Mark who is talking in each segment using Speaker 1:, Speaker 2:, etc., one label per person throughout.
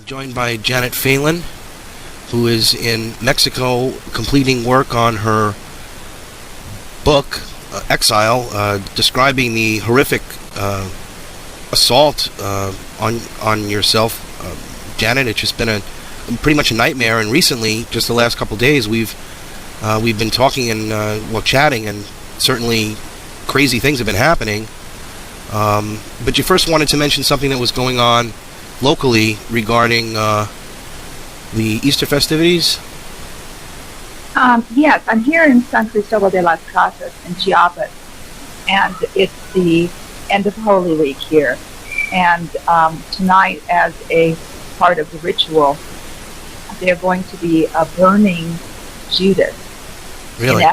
Speaker 1: Joined by Janet Phelan, who is in Mexico completing work on her book, Exile, describing the horrific assault on yourself. Janet, it's just been pretty much a nightmare, and recently, just the last couple of days, we've been talking and chatting, and certainly crazy things have been happening. But you first wanted to mention something that was going on locally regarding the Easter festivities.
Speaker 2: Yes, I'm here in San Cristobal de las Casas in Chiapas, and it's the end of Holy Week here. And tonight, as a part of the ritual, they're going to be burning Judas
Speaker 1: Really?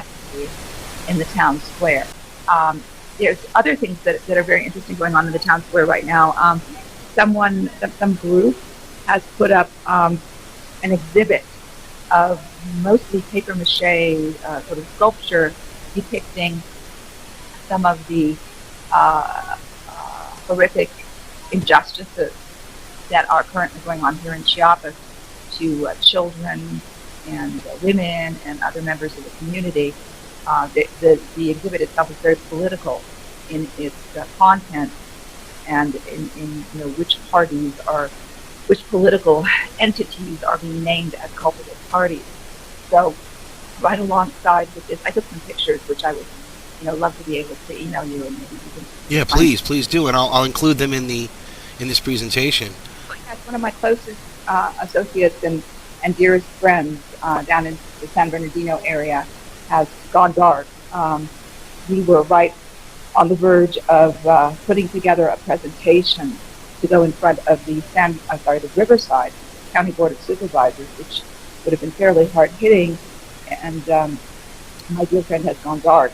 Speaker 2: in the town square. There's other things that are very interesting going on in the town square right now. Some group has put up an exhibit of mostly paper mache sort of sculpture depicting some of the horrific injustices that are currently going on here in Chiapas to children and women and other members of the community. The exhibit itself is very political in its content and in which political entities are being named as culpable parties. So right alongside with this, I took some pictures which I would love to be able to email you, and maybe you can.
Speaker 1: Yeah, please do, and I'll include them in this presentation.
Speaker 2: Yes, one of my closest associates and dearest friends down in the San Bernardino area has gone dark. We were right on the verge of putting together a presentation to go in front of the Riverside County Board of Supervisors, which would have been fairly hard-hitting, and my dear friend has gone dark.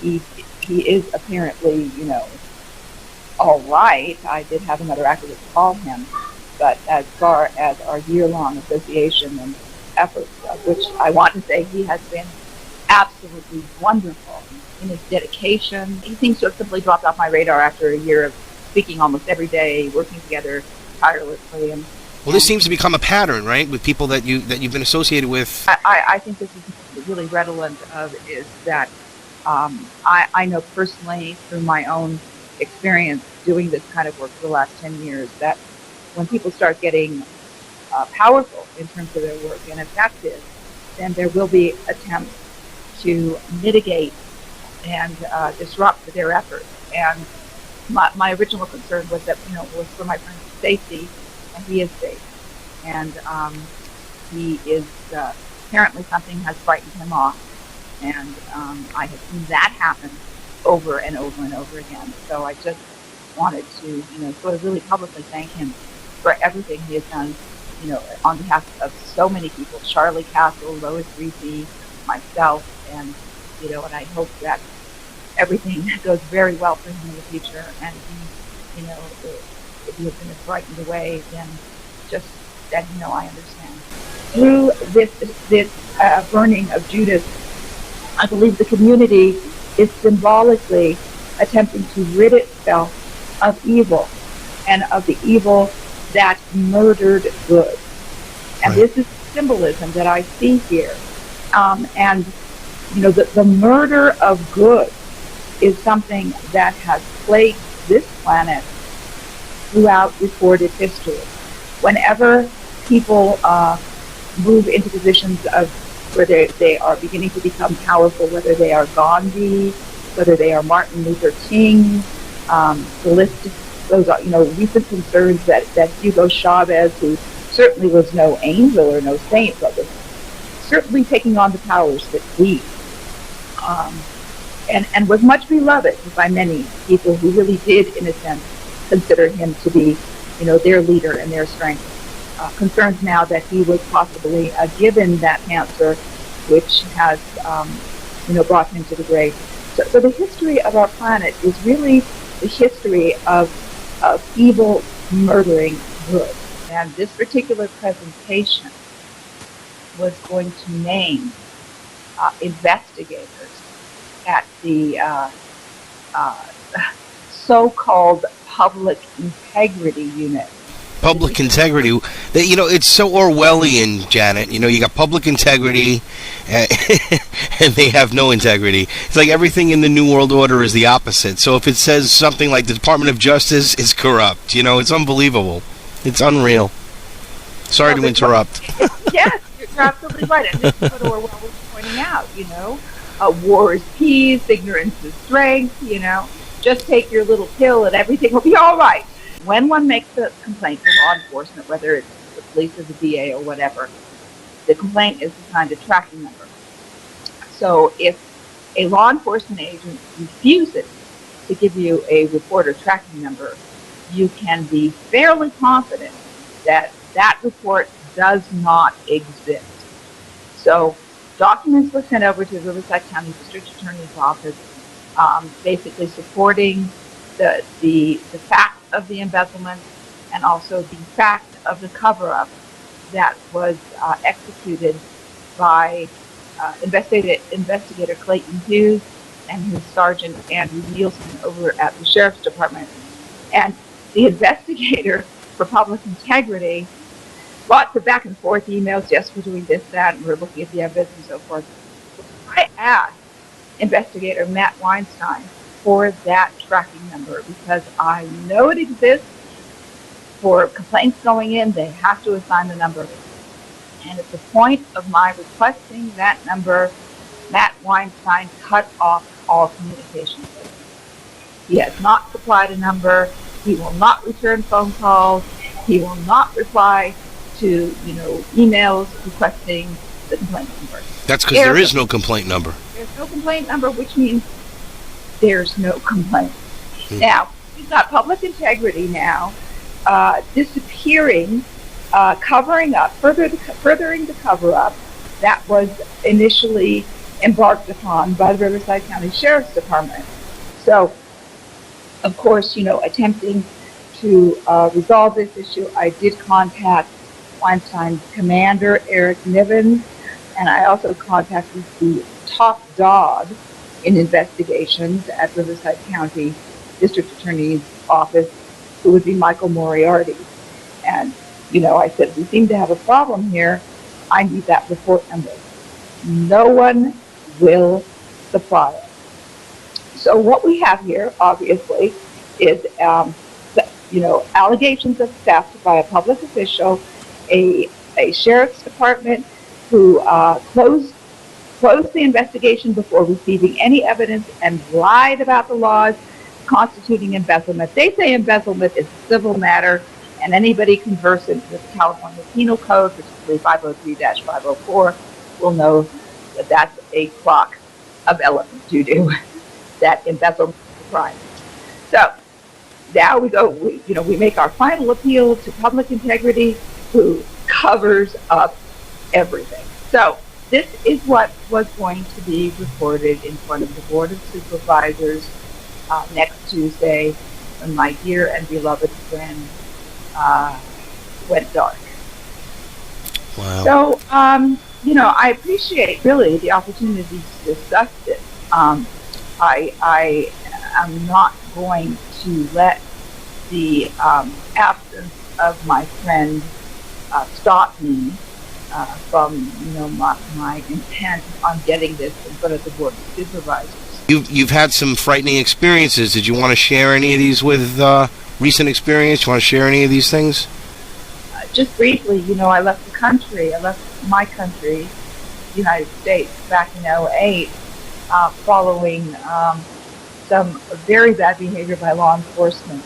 Speaker 2: He is apparently, all right. I did have another activist call him, but as far as our year-long association and efforts, of which I want to say he has been absolutely wonderful in his dedication. He seems to have simply dropped off my radar after a year of speaking almost every day, working together tirelessly.
Speaker 1: Well, this seems to become a pattern, right, with people that you've been associated with.
Speaker 2: I think this is really redolent of is that I know personally through my own experience doing this kind of work for the last 10 years that when people start getting powerful in terms of their work and effective, then there will be attempts to mitigate and disrupt their efforts. And my original concern was that, was for my friend's safety, and he is safe. And he is, apparently something has frightened him off. And I have seen that happen over and over and over again. So I just wanted to, sort of really publicly thank him for everything he has done, on behalf of so many people, Charlie Castle, Lois Reese, myself, and, and I hope that everything goes very well for him in the future. And he, if he has been frightened away, then just that, I understand. Through this burning of Judas, I believe the community is symbolically attempting to rid itself of evil and of the evil that murdered good. And This is symbolism that I see here. And the murder of good is something that has plagued this planet throughout recorded history. Whenever people move into positions of where they are beginning to become powerful, whether they are Gandhi, whether they are Martin Luther King, the list goes on, recent concerns that Hugo Chavez, who certainly was no angel or no saint, but was certainly taking on the powers that be, and was much beloved by many people who really did, in a sense, consider him to be, their leader and their strength. Concerns now that he was possibly given that cancer, which has, brought him to the grave. So the history of our planet is really the history of evil murdering good. And this particular presentation was going to name investigators at the so-called Public Integrity Unit
Speaker 1: Public integrity. It's so Orwellian, Janet. You got public integrity, and they have no integrity. It's like everything in the New World Order is the opposite. So if it says something like the Department of Justice is corrupt, it's unbelievable. It's unreal. Sorry to interrupt.
Speaker 2: Yes, you're absolutely right. And this is what Orwell was pointing out, war is peace, ignorance is strength, just take your little pill and everything will be all right. When one makes a complaint to law enforcement, whether it's the police or the DA or whatever, the complaint is assigned a tracking number. So if a law enforcement agent refuses to give you a report or tracking number, you can be fairly confident that that report does not exist. So documents were sent over to the Riverside County District Attorney's Office, basically supporting the fact of the embezzlement and also the fact of the cover-up that was executed by investigator Clayton Hughes and his Sergeant Andrew Nielsen over at the Sheriff's Department. And the investigator for public integrity, lots of back and forth emails, yes, we're doing this, that, and we're looking at the evidence and so forth. I asked investigator Matt Weinstein for that tracking number because I know it exists. For complaints going in, they have to assign the number. And at the point of my requesting that number, Matt Weinstein cut off all communication with me. He has not supplied a number. He will not return phone calls. He will not reply to, emails requesting the complaint number.
Speaker 1: That's because there is no complaint number.
Speaker 2: There's no complaint number, which means there's no complaint. Now, we've got public integrity now disappearing, covering up, furthering the cover-up that was initially embarked upon by the Riverside County Sheriff's Department. So, of course, attempting to resolve this issue, I did contact Weinstein's commander, Eric Nivens, and I also contacted the top dog in investigations at Riverside County District Attorney's Office, who would be Michael Moriarty. And, I said, we seem to have a problem here. I need that report number. No one will supply it. So what we have here, obviously, is, allegations of theft by a public official, a sheriff's department who closed the investigation before receiving any evidence and lied about the laws constituting embezzlement. They say embezzlement is a civil matter, and anybody conversant with the California Penal Code, particularly 503-504, will know that that's a clock of elephant doo-doo, that embezzlement is a crime. So now we make our final appeal to public integrity, who covers up everything. So this is what was going to be recorded in front of the Board of Supervisors next Tuesday, when my dear and beloved friend went dark.
Speaker 1: Wow.
Speaker 2: So, I appreciate really the opportunity to discuss this. I am not going to let the absence of my friend stop me from my intent on getting this in front of the Board of Supervisors.
Speaker 1: You've had some frightening experiences. Did you want to share any of these with recent experience? You want to share any of these things?
Speaker 2: Just briefly, I left the country. I left my country, the United States, back in 2008, following some very bad behavior by law enforcement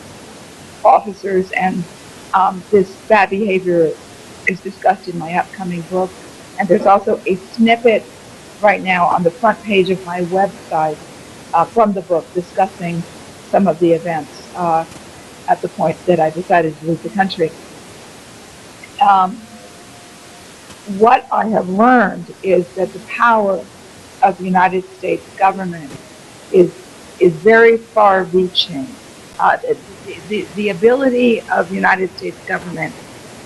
Speaker 2: officers, and this bad behavior is discussed in my upcoming book. And there's also a snippet right now on the front page of my website from the book discussing some of the events at the point that I decided to leave the country. What I have learned is that the power of the United States government is very far-reaching. The ability of the United States government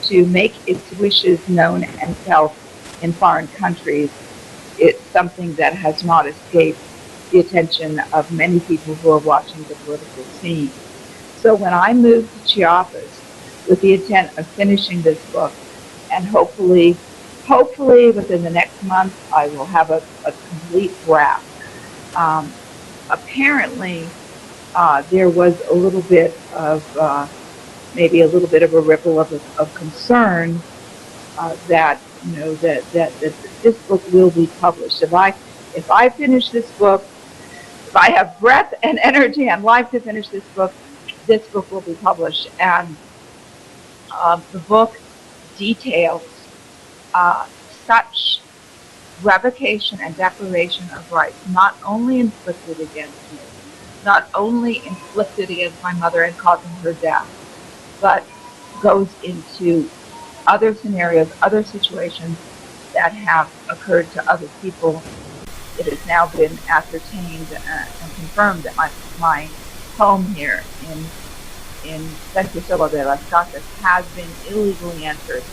Speaker 2: to make its wishes known and felt in foreign countries is something that has not escaped the attention of many people who are watching the political scene. So when I moved to Chiapas, with the intent of finishing this book, and hopefully within the next month, I will have a complete draft. Apparently, there was a little bit of maybe a little bit of a ripple of concern that that this book will be published. If I finish this book, if I have breath and energy and life to finish this book will be published. And the book details such revocation and declaration of rights, not only inflicted against me, not only inflicted against my mother and causing her death, but goes into other scenarios, other situations that have occurred to other people. It has now been ascertained and confirmed that my home here in Centro de las Casas has been illegally entered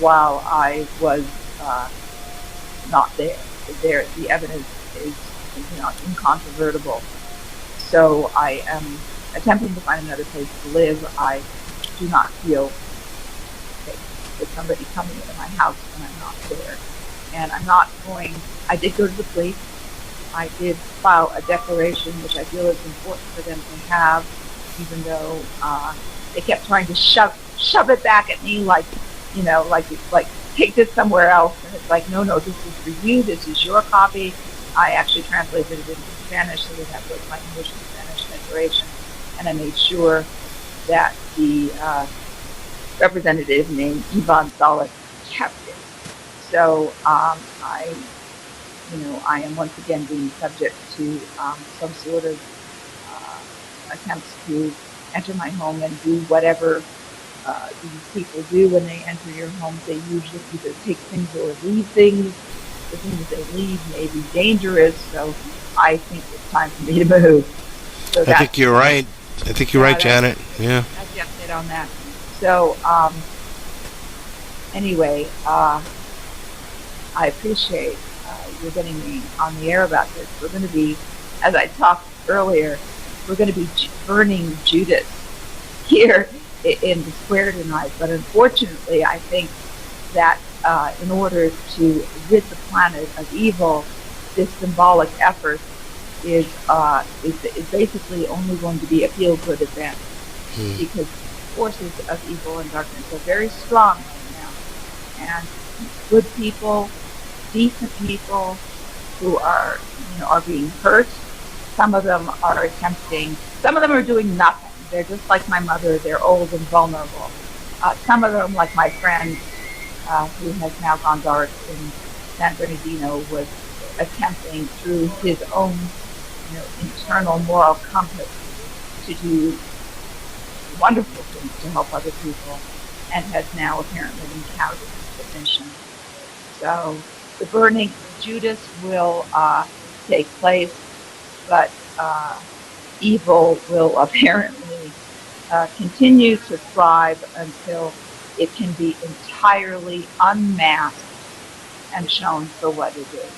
Speaker 2: while I was not there. The evidence is incontrovertible. So I am attempting to find another place to live. I do not feel safe with somebody coming into my house when I'm not there. And I did go to the police. I did file a declaration, which I feel is important for them to have, even though they kept trying to shove it back at me like take this somewhere else. And it's like, no, this is for you. This is your copy. I actually translated it into Spanish, so that was my English and Spanish declaration. And I made sure that the representative named Ivan Salas kept it. So I am once again being subject to some sort of attempts to enter my home and do whatever these people do when they enter your home. They usually either take things or leave things. The things they leave may be dangerous, so I think it's time for me to move. So
Speaker 1: I think you're right. I think you're right, Janet. Yeah.
Speaker 2: That's the update on that. So anyway, I appreciate you getting me on the air about this. We're going to be, as I talked earlier, we're going to be burning Judas here in the square tonight. But unfortunately, I think that in order to rid the planet of evil, this symbolic effort is basically only going to be a feel-good event, because forces of evil and darkness are very strong right now, and good people, decent people who are being hurt. Some of them are doing nothing. They're just like my mother. They're old and vulnerable. Some of them, like my friend who has now gone dark in San Bernardino, was attempting through his own internal moral compass to do wonderful things to help other people, and has now apparently been cowed into submission. So the burning of Judas will take place, but evil will apparently continue to thrive until it can be entirely unmasked and shown for what it is.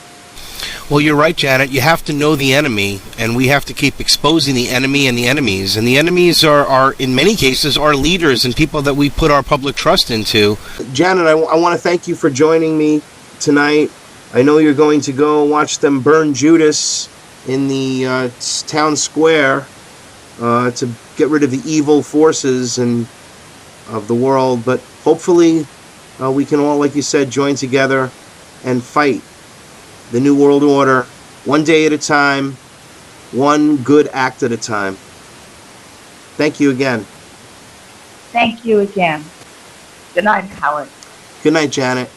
Speaker 1: Well, you're right, Janet. You have to know the enemy, and we have to keep exposing the enemy and the enemies. And the enemies are in many cases, our leaders and people that we put our public trust into. Janet, I want to thank you for joining me tonight. I know you're going to go watch them burn Judas in the town square to get rid of the evil forces of the world. But hopefully we can all, like you said, join together and fight the New World Order, one day at a time, one good act at a time. Thank you again.
Speaker 2: Thank you again. Good night, Howard.
Speaker 1: Good night, Janet.